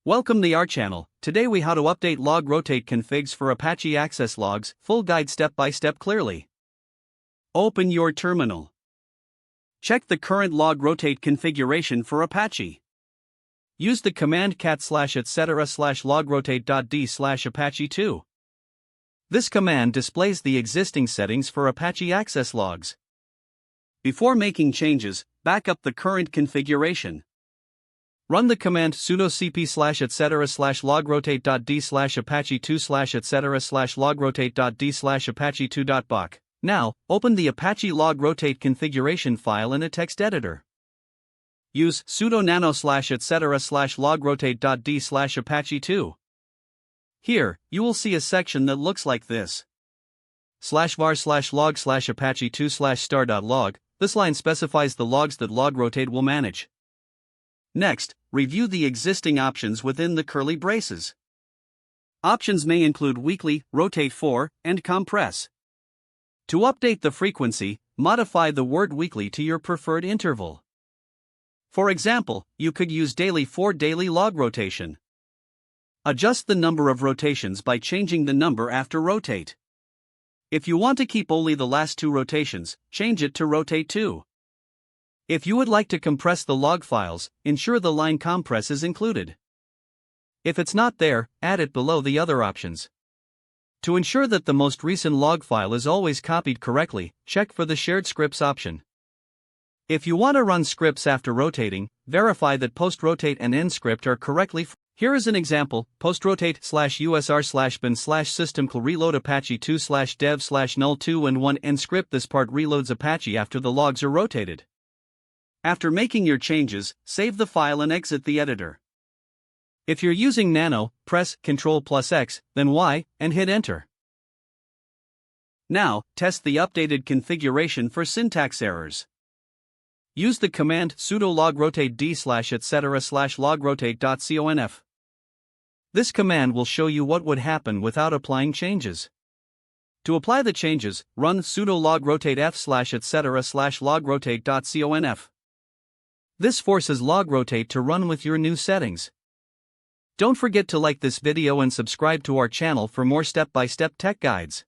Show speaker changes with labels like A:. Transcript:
A: Welcome to our channel. Today we how to update Logrotate configs for Apache access logs, full guide step by step clearly. Open your terminal. Check the current Logrotate configuration for Apache. Use the command cat/etc/logrotate.d/apache2. This command displays the existing settings for Apache access logs. Before making changes, back up the current configuration. Run the command sudo cp/etc/logrotate.d/apache2/etc/logrotate.d/apache2.bak. Now, open the Apache Logrotate configuration file in a text editor. Use sudo nano/etc/logrotate.d/apache2. Here, you will see a section that looks like this. /var/log/apache2/star.log. This line specifies the logs that Logrotate will manage. Next, review the existing options within the curly braces. Options may include weekly, rotate for, and compress. To update the frequency, modify the word weekly to your preferred interval. For example, you could use daily for daily log rotation. Adjust the number of rotations by changing the number after rotate. If you want to keep only the last two rotations, change it to rotate 2. If you would like to compress the log files, ensure the line compress is included. If it's not there, add it below the other options. To ensure that the most recent log file is always copied correctly, check for the shared scripts option. If you want to run scripts after rotating, verify that post-rotate and end script are correctly. Here is an example: post-rotate/usr/bin/system reload apache 2/dev/null2 and 1 end script. This part reloads Apache after the logs are rotated. After making your changes, save the file and exit the editor. If you're using Nano, press Ctrl+X, then Y, and hit Enter. Now, test the updated configuration for syntax errors. Use the command sudo logrotate d/etc/logrotate.conf. This command will show you what would happen without applying changes. To apply the changes, run sudo logrotate f/etc/logrotate.conf. This forces Logrotate to run with your new settings. Don't forget to like this video and subscribe to our channel for more step-by-step tech guides.